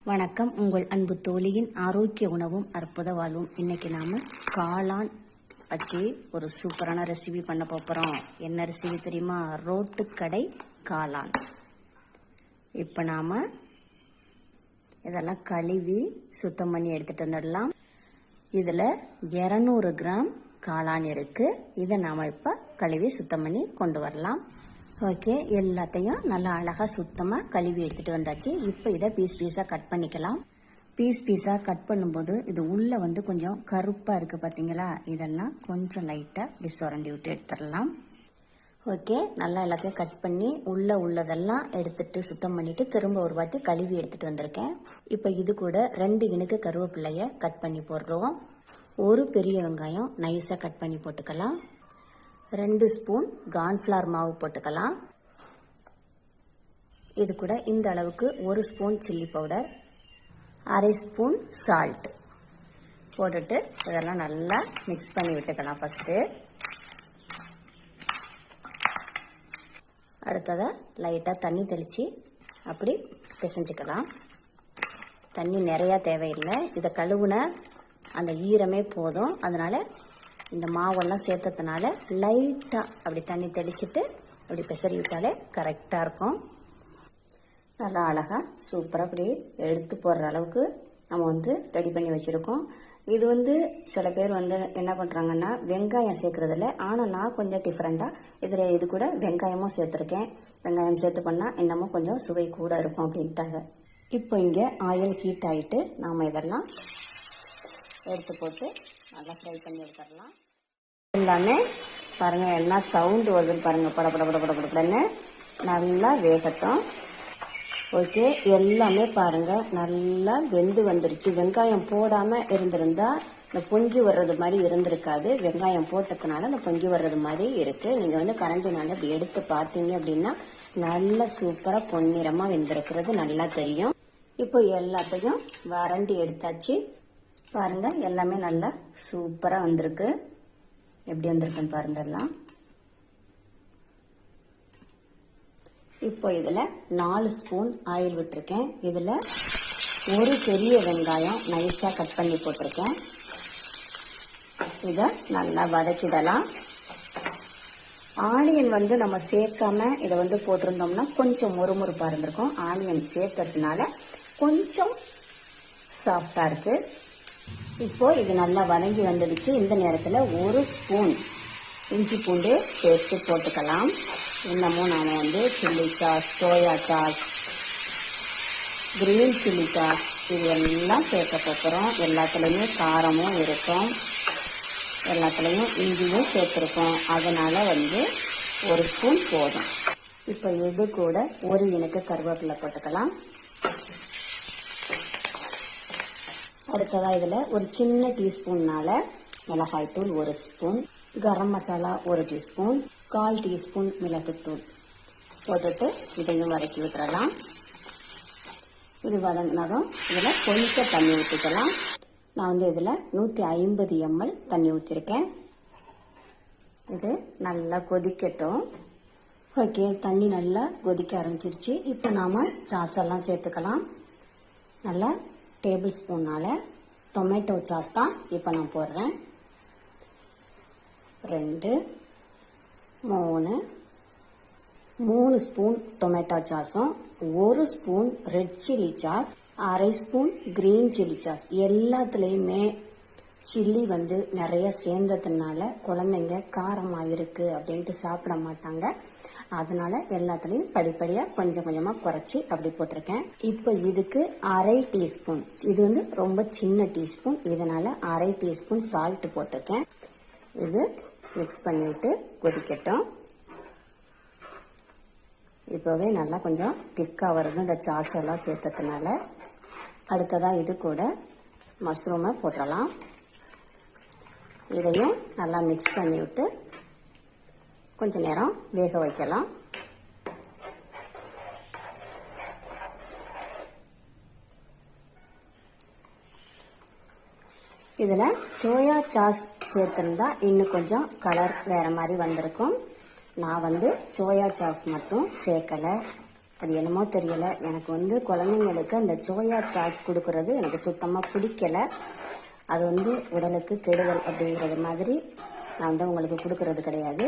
வணக்கம். உங்கள் அன்பு தோழியின் ஆரோக்கிய உணவும் அற்புத வாழ்வும். இன்னைக்கு நாம காளான் வச்சு ஒரு சூப்பரான ரெசிபி பண்ண போறோம். என்ன ரெசிபி தெரியுமா? ரோட்டுக்கடை காளான். இப்ப நாம இதெல்லாம் கழுவி சுத்தம் பண்ணி எடுத்துட்டு வந்துடலாம். இதுல 200 கிராம் காளான் இருக்கு. இதை நாம இப்ப கழுவி சுத்தம் பண்ணி கொண்டு வரலாம். ஓகே, எல்லாத்தையும் நல்லா அழகா சுத்தமா கழுவி எடுத்துட்டு வந்தாச்சு. இப்போ இதை பீஸ் பீஸா கட் பண்ணிக்கலாம். பீஸ் பீஸா கட் பண்ணும்போது இது உள்ள கொஞ்சம் கருப்பா இருக்கு பாத்தீங்களா? இதெல்லாம் கொஞ்சம் லைட்டா இப்படி சுரண்டி விட்டு எடுத்துடலாம். ஓகே, நல்லா எல்லாத்தையும் கட் பண்ணி உள்ளதெல்லாம் எடுத்துட்டு சுத்தம் பண்ணிட்டு திரும்ப ஒரு வாட்டி கழுவி எடுத்துட்டு வந்திருக்கேன். இப்போ இது கூட 2 இனுக்கு கருவேப்பிலைய கட் பண்ணி போடுறோம். ஒரு பெரிய வெங்காயம் நைஸா கட் பண்ணி போட்டுக்கலாம். 2 ஸ்பூன் கார்ன்ஃபிளவர் மாவு போட்டுக்கலாம். இது கூட இந்த அளவுக்கு 1 spoon chilli powder, 1/2 spoon salt போட்டுட்டு இதெல்லாம் நல்லா மிக்ஸ் பண்ணி விட்டுக்கலாம். ஃபர்ஸ்ட் அடுத்ததை லைட்டா தண்ணி தெளிச்சு அப்படி பிசைஞ்சுக்கலாம். தண்ணி நிறைய தேவையில்லை. இதை கழுவுன அந்த ஈரமே போதும். அதனால இந்த மாவெல்லாம் சேர்த்ததுனால லைட்டா அப்படி தண்ணி தெளிச்சுட்டு அப்படி பிசறி விட்டாலே கரெக்டா இருக்கும். நல்லா அழகா சூப்பரா அப்படி எடுத்து போடுற அளவுக்கு நம்ம ரெடி பண்ணி வச்சிருக்கோம். இது சில பேர் என்ன பண்றாங்கன்னா வெங்காயம் சேர்க்கறது இல்லை. ஆனா நான் கொஞ்சம் டிஃபரெண்டா இது கூட வெங்காயமும் சேர்த்திருக்கேன். வெங்காயம் சேர்த்து பண்ணா இன்னமும் கொஞ்சம் சுவை கூட இருக்கும் அப்படின்ட்டாங்க. இப்போ இங்க ஆயில் ஹீட் ஆயிட்டு நாம இதெல்லாம் எடுத்து போட்டு நல்லா ஃப்ரை பண்ணி எடுத்துடலாம். எல்லாமே பாருங்க, என்ன சவுண்ட் வருதுன்னு பாருங்க. படப்படன்னு நல்லா வேகட்டும். ஓகே, எல்லாமே பாருங்க நல்லா வெந்து வந்துருச்சு. வெங்காயம் போடாம இருந்திருந்தா இந்த பொங்கி வர்றது மாதிரி இருந்திருக்காது. வெங்காயம் போட்டதுனால இந்த பொங்கி வர்றது மாதிரி இருக்கு. நீங்க கரண்டினால இப்படி எடுத்து பார்த்தீங்க அப்படின்னா நல்லா சூப்பரா பொன்னிறமா வெந்திருக்கிறது நல்லா தெரியும். இப்போ எல்லாத்தையும் வறண்டி எடுத்தாச்சு. பாருங்க, எல்லாமே நல்லா சூப்பரா வந்திருக்கு. எப்படி வந்திருக்குன்னு பாருங்க எல்லாம். இப்போ இதுல 4 ஸ்பூன் ஆயில் விட்டுருக்கேன். இதுல ஒரு பெரிய வெங்காயம் நைஸா கட் பண்ணி போட்டிருக்கேன். இத நல்லா வதக்கிடலாம். ஆனியன் நம்ம சேர்க்காம இதை போட்டிருந்தோம்னா கொஞ்சம் முறுமுறுப்பா இருந்திருக்கும். ஆனியன் சேர்த்ததுனால கொஞ்சம் சாஃப்டா இருக்கு. இப்போ இது நல்லா வதங்கி வந்துடுச்சு. இந்த நேரத்துல 1 ஸ்பூன் இஞ்சி பூண்டு பேஸ்ட் போட்டுக்கலாம். இன்னமும் நாம chilli sauce, soya sauce, green chilli sauce இது எல்லாம் சேர்க்க போறோம். எல்லாத்துலயுமே காரமும் இருக்கும், எல்லாத்துலயும் இஞ்சியும் சேர்த்திருக்கோம். அதனால 1 ஸ்பூன் போதும். இப்போ இது கூட 1 இனுக்கு கருவேப்பிலை போட்டுக்கலாம். அடுத்ததா இதுல ஒரு சின்ன டீஸ்பூன்னால மிளகாய் தூள் 1 spoon, garam masala 1 teaspoon, 1/4 teaspoon மிளகுத்தூள் போட்டுட்டு இதையும் வதக்கி விட்டுறலாம். இது வதங்கினதும் இதுல கொஞ்சம் தண்ணி ஊற்றிக்கலாம். நான் இதுல 150 ml தண்ணி ஊற்றிருக்கேன். இது நல்லா கொதிக்கட்டும். ஓகே, தண்ணி நல்லா கொதிக்க ஆரம்பிச்சிருச்சு. இப்போ நாம சாஸ் எல்லாம் சேர்த்துக்கலாம். நல்லா டேபிள் ஸ்பூனால டொமேட்டோ சாஸ் தான் இப்ப நான் போடுறேன். 2 3 ஸ்பூன் டொமேட்டோ சாஸும் 1 spoon red chilli sauce, 1/2 spoon green chilli sauce. எல்லாத்துலயுமே சில்லி நிறைய சேர்ந்ததுனால குழந்தைங்க காரமா இருக்கு அப்படின்ட்டு சாப்பிட மாட்டாங்க. அதனால எல்லாத்துலயும் படிப்படியா கொஞ்சம் கொஞ்சமா குறைச்சி அப்படி போட்டிருக்கேன். இப்ப இதுக்கு 1/2 டீஸ்பூன், இது ரொம்ப சின்ன டீஸ்பூன், இதனால 1/2 டீஸ்பூன் சால்ட் போட்டிருக்கேன். இது மிக்ஸ் பண்ணிவிட்டு கொதிக்கட்டும். இப்பவே நல்லா கொஞ்சம் திக்கா வருது இந்த சாஸ் எல்லாம் சேர்த்ததுனால. அடுத்ததா இது கூட மஷ்ரூமை போட்டுடலாம். இதையும் நல்லா மிக்ஸ் பண்ணி விட்டு கொஞ்ச நேரம் வேக வைக்கலாம். இதுல சோயா சாஸ் சேர்த்திருந்தா இன்னும் கொஞ்சம் கலர் வேற மாதிரி வந்திருக்கும். நான் சோயா சாஸ் மட்டும் சேர்க்கல. அது என்னமோ தெரியல, எனக்கு வந்து குழந்தைங்களுக்கு அந்த சோயா சாஸ் கொடுக்கறது எனக்கு சுத்தமாக பிடிக்கல. அது வந்து உடலுக்கு கெடுதல் அப்படிங்கிறது மாதிரி நான் வந்து உங்களுக்கு கொடுக்கறது கிடையாது.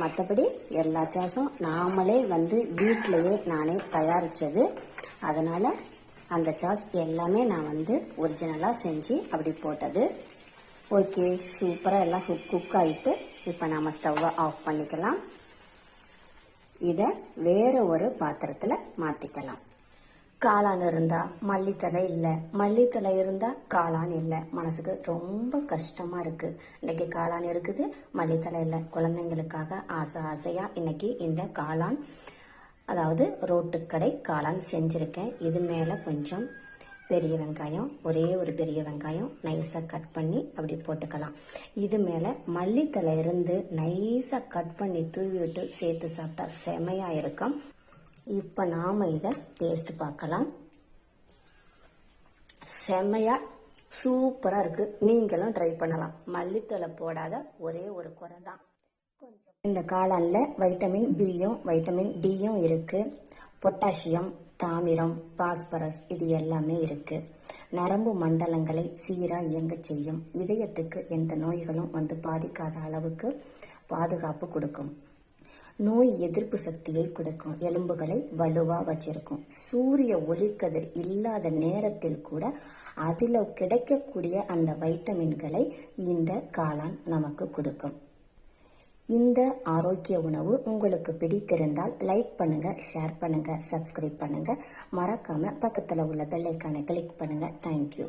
மற்றபடி எல்லா சாஸும் நாமளே வந்து வீட்டிலையே நானே தயாரித்தது. அதனால் அந்த சாஸ் எல்லாமே நான் வந்து ஒரிஜினலாக செஞ்சு அப்படி போட்டது. ஓகே, சூப்பராக எல்லாம் குக் ஆகிட்டு இப்போ நாம் ஸ்டவ்வை ஆஃப் பண்ணிக்கலாம். இதை வேற ஒரு பாத்திரத்தில் மாற்றிக்கலாம். காளான் இருந்தால் மல்லித்தலை இல்லை, மல்லித்தலை இருந்தால் காளான் இல்லை. மனசுக்கு ரொம்ப கஷ்டமாக இருக்குது. இன்னைக்கு காளான் இருக்குது, மல்லித்தலை இல்லை. குழந்தைங்களுக்காக ஆசையாக இன்னைக்கு இந்த காளான், அதாவது ரோட்டுக்கடை காளான் செஞ்சுருக்கேன். இது மேலே கொஞ்சம் பெரிய வெங்காயம், ஒரே ஒரு பெரிய வெங்காயம் நைஸாக கட் பண்ணி அப்படி போட்டுக்கலாம். இது மேலே மல்லித்தலை இருந்து நைஸாக கட் பண்ணி தூவி விட்டு சேர்த்து சாப்பிட்டா செமையாக இருக்கும். இப்போ நாம் இதை டேஸ்ட் பார்க்கலாம். செமையாக சூப்பராக இருக்குது. நீங்களும் ட்ரை பண்ணலாம். மல்லித்தலை போடாத ஒரே ஒரு குறை தான், இந்த காளானில் வைட்டமின் பியும் வைட்டமின் டியும் இருக்குது. பொட்டாசியம், தாமிரம், பாஸ்பரஸ் இது எல்லாமே இருக்குது. நரம்பு மண்டலங்களை சீராக இயங்க செய்யும். இதயத்துக்கு எந்த நோய்களும் வந்து பாதிக்காத அளவுக்கு பாதுகாப்பு கொடுக்கும். நோய் எதிர்ப்பு சக்தியை கொடுக்கும். எலும்புகளை வலுவாக வச்சிருக்கும். சூரிய ஒளிக்கதிர் இல்லாத நேரத்தில் கூட அதில் கிடைக்கக்கூடிய அந்த வைட்டமின்களை இந்த காளான் நமக்கு கொடுக்கும். இந்த ஆரோக்கிய உணவு உங்களுக்கு பிடித்திருந்தால் லைக் பண்ணுங்க, ஷேர் பண்ணுங்க, சப்ஸ்கிரைப் பண்ணுங்க. மறக்காம பக்கத்தில் உள்ள பெல் ஐக்கானை கிளிக் பண்ணுங்க. தேங்க்யூ.